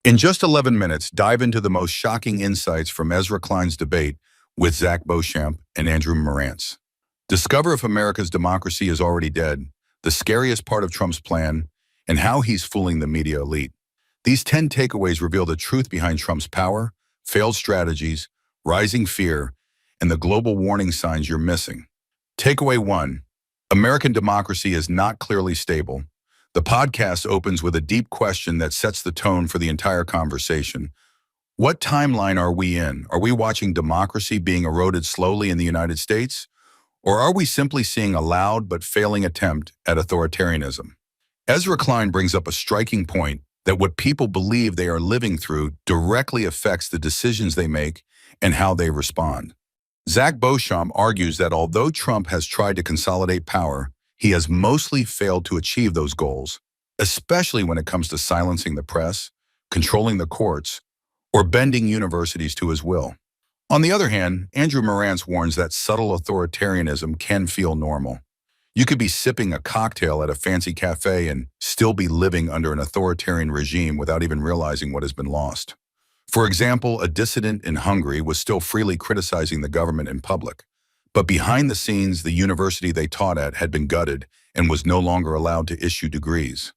In just 11 minutes, dive into the most shocking insights from Ezra Klein's debate with Zack Beauchamp and Andrew Marantz. Discover if America's democracy is already dead, the scariest part of Trump's plan, and how he's fooling the media elite. These 10 takeaways reveal the truth behind Trump's power, failed strategies, rising fear, and the global warning signs you're missing. Takeaway 1. American democracy is not clearly stable. The podcast opens with a deep question that sets the tone for the entire conversation. What timeline are we in? Are we watching democracy being eroded slowly in the United States? Or are we simply seeing a loud but failing attempt at authoritarianism? Ezra Klein brings up a striking point that what people believe they are living through directly affects the decisions they make and how they respond. Zack Beauchamp argues that although Trump has tried to consolidate power, he has mostly failed to achieve those goals, especially when it comes to silencing the press, controlling the courts, or bending universities to his will. On the other hand, Andrew Marantz warns that subtle authoritarianism can feel normal. You could be sipping a cocktail at a fancy cafe and still be living under an authoritarian regime without even realizing what has been lost. For example, a dissident in Hungary was still freely criticizing the government in public, but behind the scenes, the university they taught at had been gutted and was no longer allowed to issue degrees.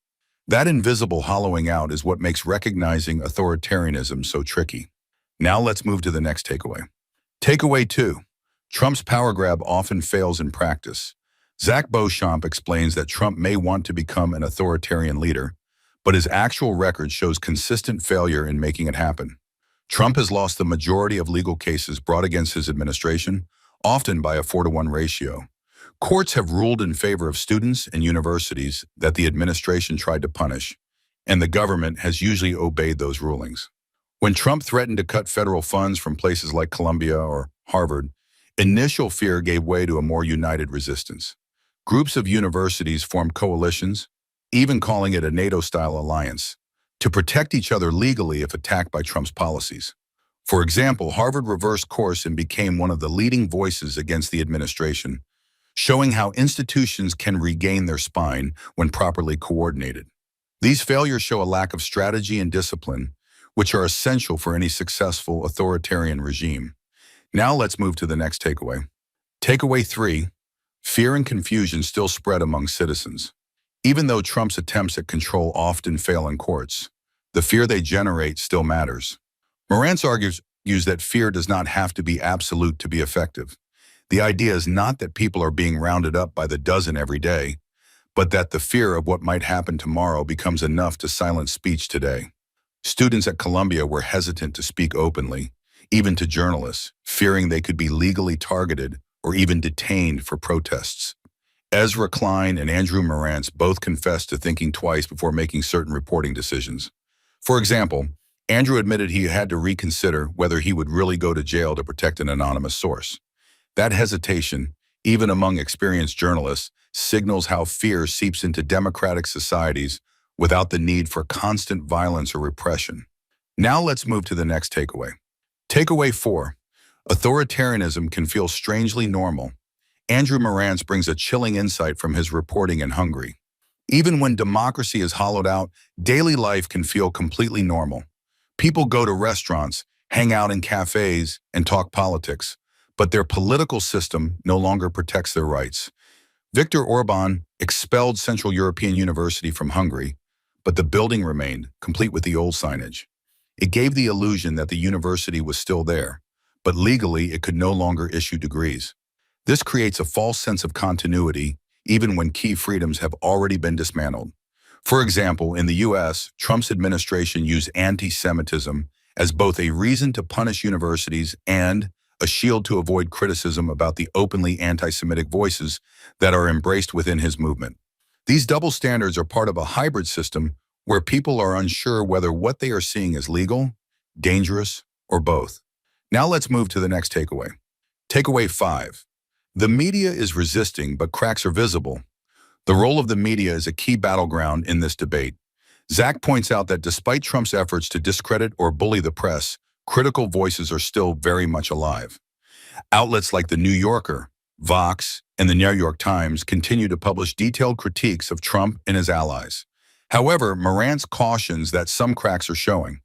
That invisible hollowing out is what makes recognizing authoritarianism so tricky. Now let's move to the next takeaway. Takeaway 2. Trump's power grab often fails in practice. Zack Beauchamp explains that Trump may want to become an authoritarian leader, but his actual record shows consistent failure in making it happen. Trump has lost the majority of legal cases brought against his administration, often by a 4-to-1 ratio. Courts have ruled in favor of students and universities that the administration tried to punish, and the government has usually obeyed those rulings. When Trump threatened to cut federal funds from places like Columbia or Harvard, initial fear gave way to a more united resistance. Groups of universities formed coalitions, even calling it a NATO-style alliance, to protect each other legally if attacked by Trump's policies. For example, Harvard reversed course and became one of the leading voices against the administration, showing how institutions can regain their spine when properly coordinated. These failures show a lack of strategy and discipline, which are essential for any successful authoritarian regime. Now let's move to the next takeaway. Takeaway 3. Fear and confusion still spread among citizens. Even though Trump's attempts at control often fail in courts, the fear they generate still matters. Marantz argues that fear does not have to be absolute to be effective. The idea is not that people are being rounded up by the dozen every day, but that the fear of what might happen tomorrow becomes enough to silence speech today. Students at Columbia were hesitant to speak openly, even to journalists, fearing they could be legally targeted or even detained for protests. Ezra Klein and Andrew Marantz both confessed to thinking twice before making certain reporting decisions. For example, Andrew admitted he had to reconsider whether he would really go to jail to protect an anonymous source. That hesitation, even among experienced journalists, signals how fear seeps into democratic societies without the need for constant violence or repression. Now let's move to the next takeaway. Takeaway 4. Authoritarianism can feel strangely normal. Andrew Marantz brings a chilling insight from his reporting in Hungary. Even when democracy is hollowed out, daily life can feel completely normal. People go to restaurants, hang out in cafes, and talk politics, but their political system no longer protects their rights. Viktor Orban expelled Central European University from Hungary, but the building remained, complete with the old signage. It gave the illusion that the university was still there, but legally it could no longer issue degrees. This creates a false sense of continuity, even when key freedoms have already been dismantled. For example, in the U.S., Trump's administration used anti-Semitism as both a reason to punish universities and a shield to avoid criticism about the openly anti-Semitic voices that are embraced within his movement. These double standards are part of a hybrid system where people are unsure whether what they are seeing is legal, dangerous, or both. Now let's move to the next takeaway. Takeaway 5. The media is resisting, but cracks are visible. The role of the media is a key battleground in this debate. Zack points out that despite Trump's efforts to discredit or bully the press, critical voices are still very much alive. Outlets like The New Yorker, Vox, and the New York Times continue to publish detailed critiques of Trump and his allies. However, Marantz cautions that some cracks are showing.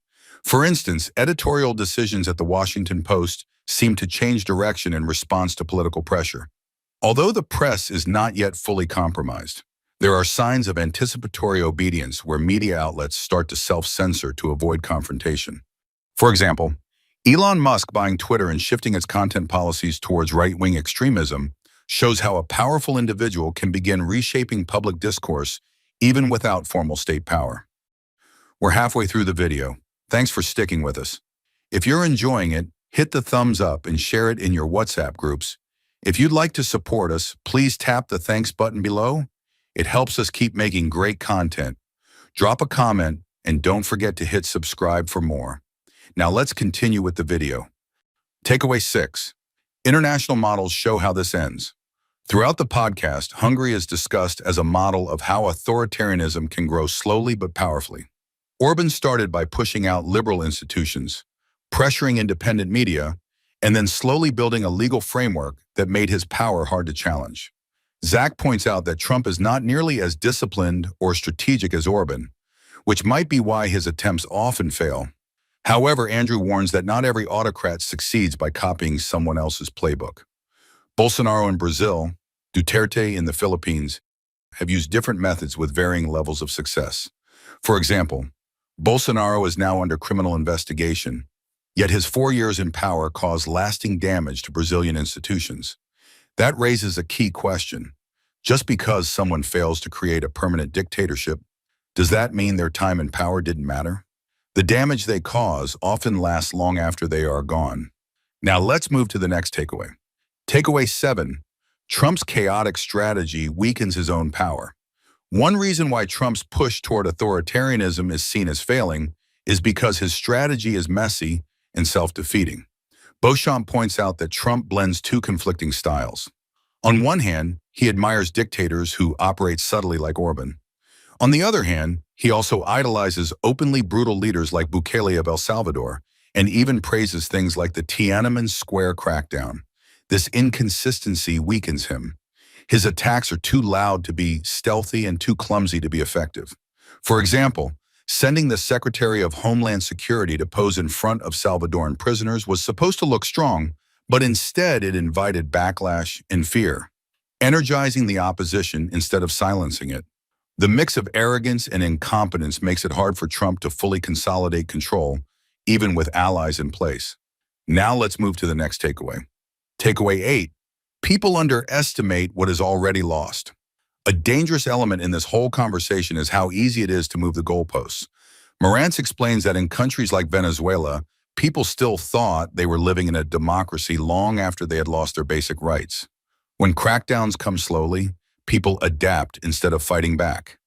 For instance, editorial decisions at the Washington Post seem to change direction in response to political pressure. Although the press is not yet fully compromised, there are signs of anticipatory obedience where media outlets start to self-censor to avoid confrontation. For example, Elon Musk buying Twitter and shifting its content policies towards right-wing extremism shows how a powerful individual can begin reshaping public discourse even without formal state power. We're halfway through the video. Thanks for sticking with us. If you're enjoying it, hit the thumbs up and share it in your WhatsApp groups. If you'd like to support us, please tap the thanks button below. It helps us keep making great content. Drop a comment and don't forget to hit subscribe for more. Now let's continue with the video. Takeaway 6. International models show how this ends. Throughout the podcast, Hungary is discussed as a model of how authoritarianism can grow slowly but powerfully. Orban started by pushing out liberal institutions, pressuring independent media, and then slowly building a legal framework that made his power hard to challenge. Zack points out that Trump is not nearly as disciplined or strategic as Orban, which might be why his attempts often fail. However, Andrew warns that not every autocrat succeeds by copying someone else's playbook. Bolsonaro in Brazil, Duterte in the Philippines have used different methods with varying levels of success. For example, Bolsonaro is now under criminal investigation, yet his 4 years in power caused lasting damage to Brazilian institutions. That raises a key question. Just because someone fails to create a permanent dictatorship, does that mean their time in power didn't matter? The damage they cause often lasts long after they are gone. Now let's move to the next takeaway. Takeaway 7. Trump's chaotic strategy weakens his own power. One reason why Trump's push toward authoritarianism is seen as failing is because his strategy is messy and self-defeating. Beauchamp points out that Trump blends two conflicting styles. On one hand, he admires dictators who operate subtly like Orban. On the other hand, he also idolizes openly brutal leaders like Bukele of El Salvador and even praises things like the Tiananmen Square crackdown. This inconsistency weakens him. His attacks are too loud to be stealthy and too clumsy to be effective. For example, sending the Secretary of Homeland Security to pose in front of Salvadoran prisoners was supposed to look strong, but instead it invited backlash and fear, energizing the opposition instead of silencing it. The mix of arrogance and incompetence makes it hard for Trump to fully consolidate control, even with allies in place. Now let's move to the next takeaway. Takeaway 8. People underestimate what is already lost. A dangerous element in this whole conversation is how easy it is to move the goalposts. Marantz explains that in countries like Venezuela, people still thought they were living in a democracy long after they had lost their basic rights. When crackdowns come slowly, people adapt instead of fighting back.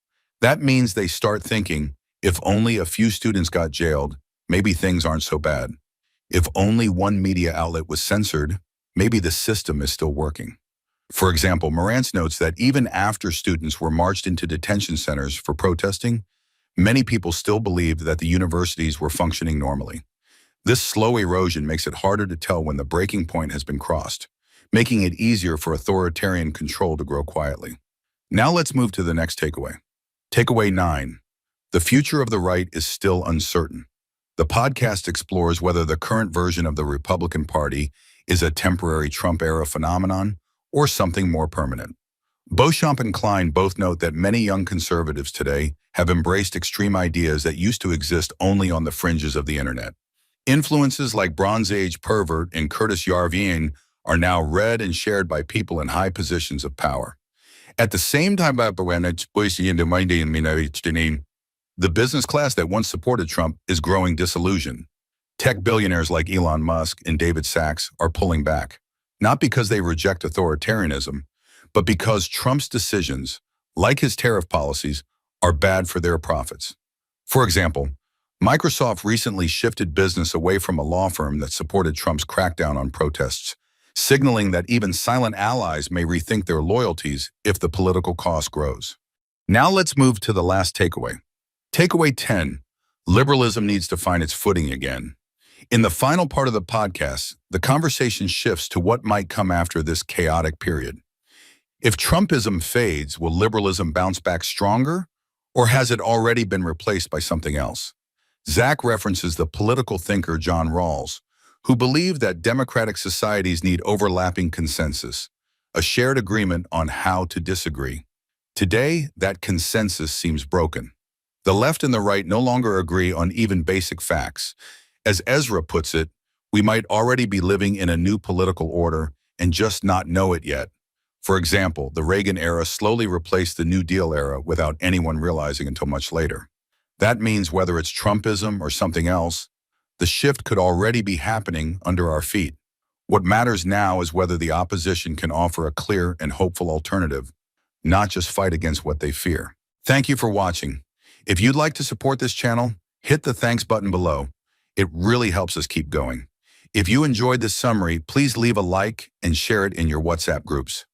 That means they start thinking, if only a few students got jailed, maybe things aren't so bad. If only one media outlet was censored, maybe the system is still working. For example, Marantz notes that even after students were marched into detention centers for protesting, many people still believed that the universities were functioning normally. This slow erosion makes it harder to tell when the breaking point has been crossed, making it easier for authoritarian control to grow quietly. Now let's move to the next takeaway. Takeaway 9. The future of the right is still uncertain. The podcast explores whether the current version of the Republican Party is a temporary Trump-era phenomenon or something more permanent. Beauchamp and Klein both note that many young conservatives today have embraced extreme ideas that used to exist only on the fringes of the internet. Influences like Bronze Age pervert and Curtis Yarvine are now read and shared by people in high positions of power. At the same time, the business class that once supported Trump is growing disillusioned. Tech billionaires like Elon Musk and David Sachs are pulling back, not because they reject authoritarianism, but because Trump's decisions, like his tariff policies, are bad for their profits. For example, Microsoft recently shifted business away from a law firm that supported Trump's crackdown on protests, signaling that even silent allies may rethink their loyalties if the political cost grows. Now let's move to the last takeaway. Takeaway 10. Liberalism needs to find its footing again. In the final part of the podcast, the conversation shifts to what might come after this chaotic period. If Trumpism fades, will liberalism bounce back stronger, or has it already been replaced by something else? Zack references the political thinker John Rawls, who believed that democratic societies need overlapping consensus, a shared agreement on how to disagree. Today, that consensus seems broken. The left and the right no longer agree on even basic facts. As Ezra puts it, we might already be living in a new political order and just not know it yet. For example, the Reagan era slowly replaced the New Deal era without anyone realizing until much later. That means whether it's Trumpism or something else, the shift could already be happening under our feet. What matters now is whether the opposition can offer a clear and hopeful alternative, not just fight against what they fear. Thank you for watching. If you'd like to support this channel, hit the thanks button below. It really helps us keep going. If you enjoyed this summary, please leave a like and share it in your WhatsApp groups.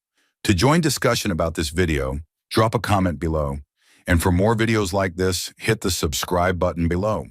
To join discussion about this video, drop a comment below. And for more videos like this, hit the subscribe button below.